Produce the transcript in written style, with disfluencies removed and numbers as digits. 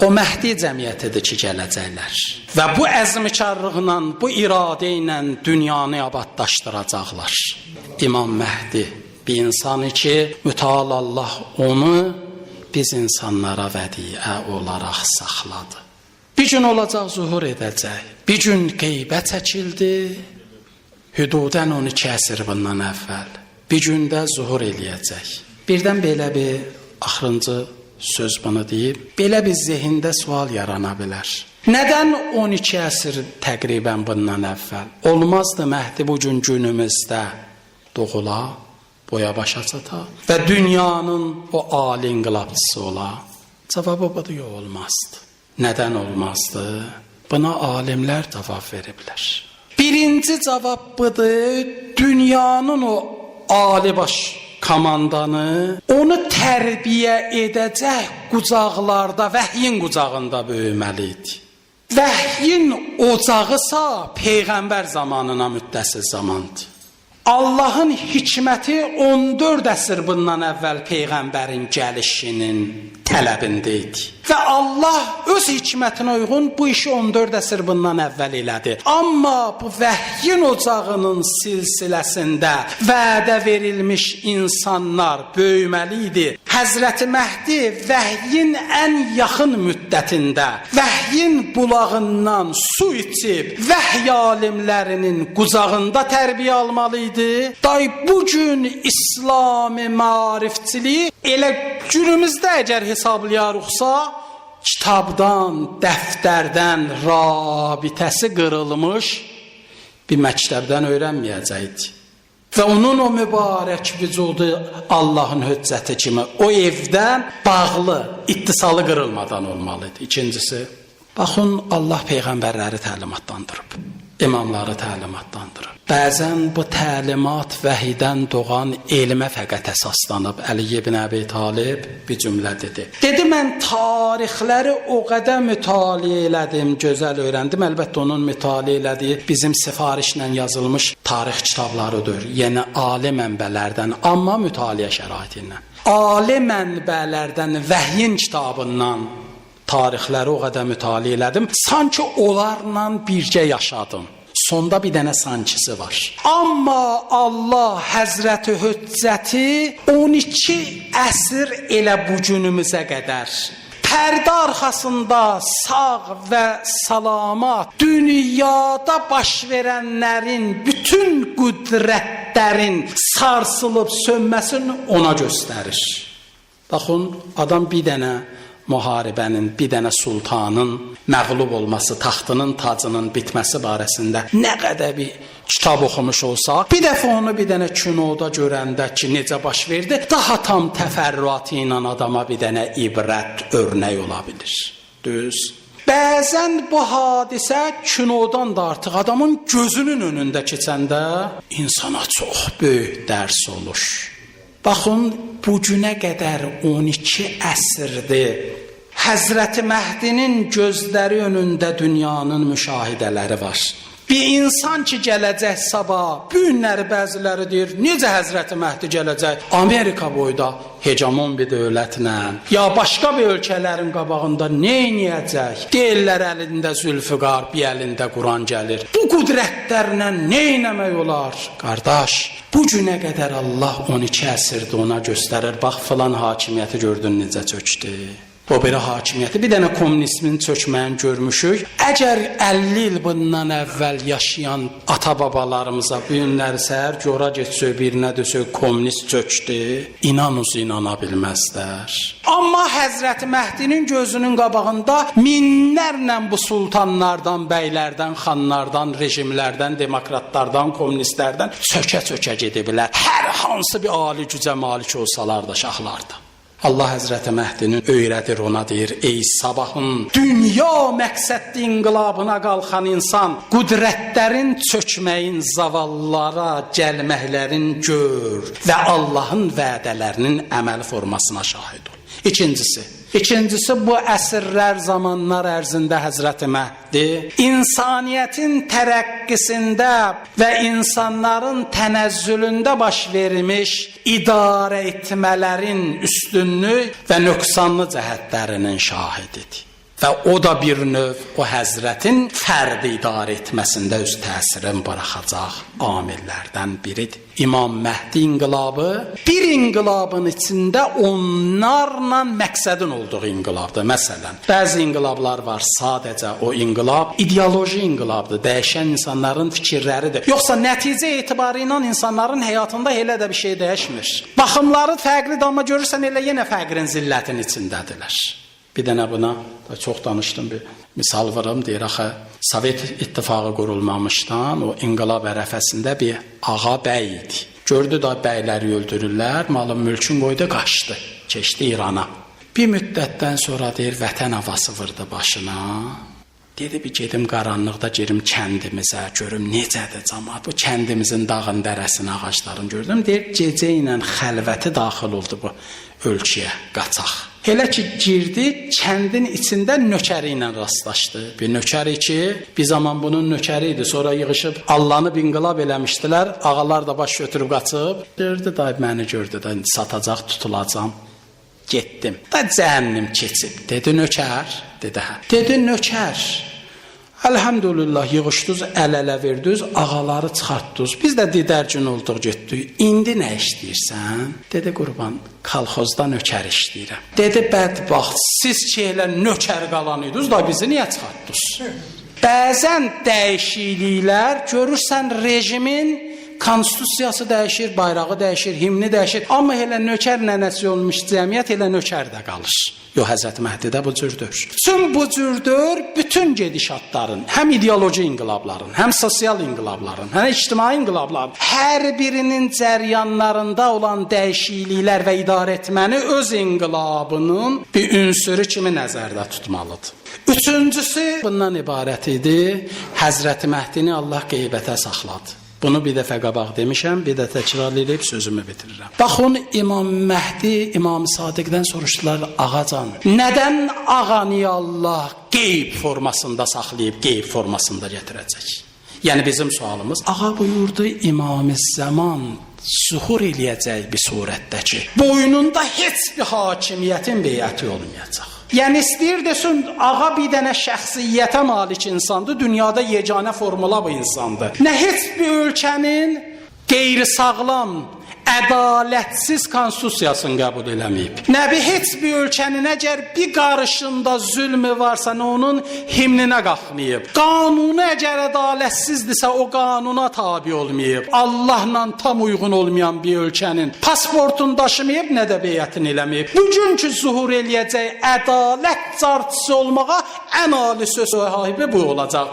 o Məhdi cəmiyyətidir ki, gələcəklər. Və bu əzmkarlıqla, bu iradə ilə dünyanı abadlaşdıracaqlar. İmam Məhdi bir insanı ki, mütəal Allah onu biz insanlara vədiə olaraq saxladı. Bir gün olacaq, zuhur edəcək. Bir gün qeybə çəkildi, hüdudən 12 əsr bundan əvvəl. Bir gün də zuhur eləyəcək. Birdən belə bir axırıncı söz bunu deyib, belə bir zihində sual yarana bilər. Nədən 12 əsr təqribən bundan əvvəl? Olmazdı Məhdi bu gün günümüzdə doğula, boya başa çata və dünyanın o ali inqilabçısı ola? Cavabı budur, yox, olmazdı. Nədən olmazdı? Buna alimlər cavab veriblər. Birinci cavab budur, dünyanın o ali baş komandanı onu tərbiyə edəcək qucaqlarda, vəhyin qucağında böyüməli idi. Vəhyin ocağısa Peyğəmbər zamanına müddəssiz zamandır. Allahın hikməti 14 əsr bundan əvvəl Peyğəmbərin gəlişinin tələbində idi. Və Allah öz hikmətinə uyğun bu işi 14 əsr bundan əvvəl elədi. Amma bu vəhyin ocağının silsiləsində vədə verilmiş insanlar böyüməli idi. Həzrəti Məhdi vəhyin ən yaxın müddətində vəhyin bulağından su içib vəhy alimlərinin qucağında tərbiyə almalı idi. Day bugün İslam-ı maarifçiliyi elə günümüzdə əgər hesablayarıqsa, kitabdan, dəftərdən rabitəsi qırılmış bir məktəbdən öyrənməyəcəkdi. Və onun o mübarək vücudu Allahın hüccəti kimi o evdən bağlı, ittisalı qırılmadan olmalıdır. İkincisi, baxın, Allah peyğəmbərləri təlimatlandırıb, imamları təlimatlandırıb. Bəzən bu təlimat vəhiydən doğan elmə fəqət əsaslanıb. Əli ibn Əbi Talib bir cümlə dedi. Dedi, mən tarixləri o qədər mütaliə elədim, gözəl öyrəndim. Əlbəttə onun mütaliə elədiyi bizim sifarişlə yazılmış tarix kitablarıdır. Yəni ali mənbələrdən, amma mütaliə şəraiti ilə. Ali mənbələrdən, vəhyin kitabından tarixləri o qədər mütaliə elədim. Sanki onlarla birgə yaşadım. Sonda bir dənə sankisi var. Amma Allah Həzrəti Hüccəti 12 əsr elə bu günümüzə qədər pərdə arxasında sağ və salamat dünyada baş verənlərin bütün qüdrətlərin sarsılıb sönməsini ona göstərir. Baxın, adam bir dənə müharibənin, bir dənə sultanın məğlub olması, taxtının tacının bitməsi barəsində nə qədər bir kitab oxumuş olsa, bir dəfə onu bir dənə kinoda görəndə ki, necə baş verdi, daha tam təfərrüatı ilə adama bir dənə ibrət, örnək ola bilir. Düz. Bəzən bu hadisə kinodan da artıq adamın gözünün önündə keçəndə insana çox böyük dərs olur. Baxın, bu günə qədər 12 əsrdir Həzrəti Məhdinin gözləri önündə dünyanın müşahidələri var. Bir insan ki, gələcək sabah, bu günləri bəziləri deyir, necə Həzrəti Məhdi gələcək? Amerika boyda hegemon bir dövlətlə, ya başqa bir ölkələrin qabağında nə edəcək? Deyirlər, əlində Zülfüqar, bir əlində Quran gəlir. Bu qüdrətlərlə nə etmək olar? Qardaş, bu günə qədər Allah 12 əsrdə ona göstərir. Bax, filan hakimiyyəti gördün necə çökdü. O biri hakimiyyəti, bir dənə kommunizmin çökməyini görmüşük. Əgər 50 il bundan əvvəl yaşayan ata-babalarımıza bu günləri səhər gora geçsək, birinə desək kommunist çökdü, inanınız inana bilməzlər. Amma Həzrəti Məhdinin gözünün qabağında minlərlə bu sultanlardan, bəylərdən, xanlardan, rejimlərdən, demokratlardan, kommunistlərdən çökə-çökə gediblər. Hər hansı bir ali gücə malik olsalar da şahlarda. Allah Həzrəti Məhdinin öyrədir, ona deyir, ey sabahın dünya məqsədli inqilabına qalxan insan, qüdrətlərin çökməyin, zavallara gəlməklərin gör və Allahın vədələrinin əməl formasına şahid ol. İkincisi bu əsrlər, zamanlar ərzində Həzrəti Məhdi insaniyyətin tərəqqisində və insanların tənəzzülündə baş vermiş idarə etmələrin üstünlük və nöqsanlı cəhətlərinin şahididir. və o da bir növ o həzrətin fərdi idarə etməsində öz təsirini buraxacaq amillərdən biridir. İmam Məhdi inqilabı bir inqilabın içində onlarla məqsədin olduğu inqilabdır. Məsələn, bəzi inqilablar var, sadəcə o inqilab ideoloji inqilabdır, dəyişən insanların fikirləridir. Yoxsa nəticə etibarı ilə insanların həyatında elə də bir şey dəyişmir. Baxımları fərqlidir, amma görürsən elə yenə fəqrin zillətin içindədirlər. Bir dənə buna da çox danışdım, bir misal verim, deyir axı Sovet İttifaqı qurulmamışdan o inqilab ərəfəsində bir ağa bəy idi. Gördü da bəyləri öldürürlər, malın mülkün qoydu, qaçdı, keçdi İrana. Bir müddətdən sonra deyir vətən havası vurdu başına. Dedi bir gedim qaranlıqda girim kəndimizə, görüm necədir cəmaət. Bu kəndimizin dağın, dərəsin, ağacların gördüm. Deyir gecə ilə xəlvəti daxil oldu bu ölkəyə, qaçaq. Elə ki girdi, kəndin içində nökəri ilə rastlaşdı. Bir nökəri ki, bir zaman bunun nökəri idi. Sonra yığışıb Allah'ını inqilab eləmişdilər. Ağalar da baş götürüb qaçıb. Gördü da məni gördü da satacaq, tutulacam. Getdim. Da cəhənnim keçib. Dedi nökər. Dedi hə. Dedi nökər. Elhamdülillah yığışdınız, əl-ələ verdiniz, ağaları çıxartdınız. Biz də didərcin olduq, getdik. İndi nə işləyirsən? Dedi qurban, kolxozda nökər işləyirəm. Dedi bədbaxt, siz ki elə nökər qalan idiniz da bizi niyə çıxartdınız? Bəzən dəyişikliklər görürsən rejimin konstitusiyası dəyişir, bayrağı dəyişir, himni dəyişir. Amma elə nökər nənəsi olmuş cəmiyyət elə nökər də qalır. Yox, Həzrət Məhdidə bu cürdür. Tüm bu cürdür, bütün gedişatların, həm ideoloji inqilabların, həm sosial inqilabların, həm ictimai inqilabların, hər birinin cəryanlarında olan dəyişikliklər və idarə etməni öz inqilabının bir ünsürü kimi nəzərdə tutmalıdır. Üçüncüsü bundan ibarət idi, Həzrət Məhdini Allah qeybətə saxladı. Bunu bir dəfə qabaq demişəm, bir də təkrar edib sözümü bitirirəm. Baxın, İmam Məhdi, İmam Sadiqdən soruşdular, ağacan, nədən ağanı Allah qeyb formasında saxlayıb, qeyb formasında gətirəcək? Yəni bizim sualımız, ağa buyurdu, İmam-ı Zaman zuhur eləyəcək bir surətdə ki, boynunda heç bir hakimiyyətin beyəti olmayacaq. Yəni istəyir desin, ağa bir dənə şəxsiyyətə malik insandır, dünyada yeganə formula bu insandır. Nə heç bir ölkənin qeyri-sağlam, ədalətsiz konstitusiyasını qəbul eləməyib. Nə bir heç bir ölkənin əgər bir qarışında zülmü varsa, nə onun himninə qalxmayıb. Qanunu əgər ədalətsizdirsə, o qanuna tabi olmayıb. Allahla tam uyğun olmayan bir ölkənin pasportunu daşımayıb, nə də beyətini eləməyib. Bugünkü zuhur eləyəcək ədalət cartısı olmağa ən ali söz sahibi bu olacaq.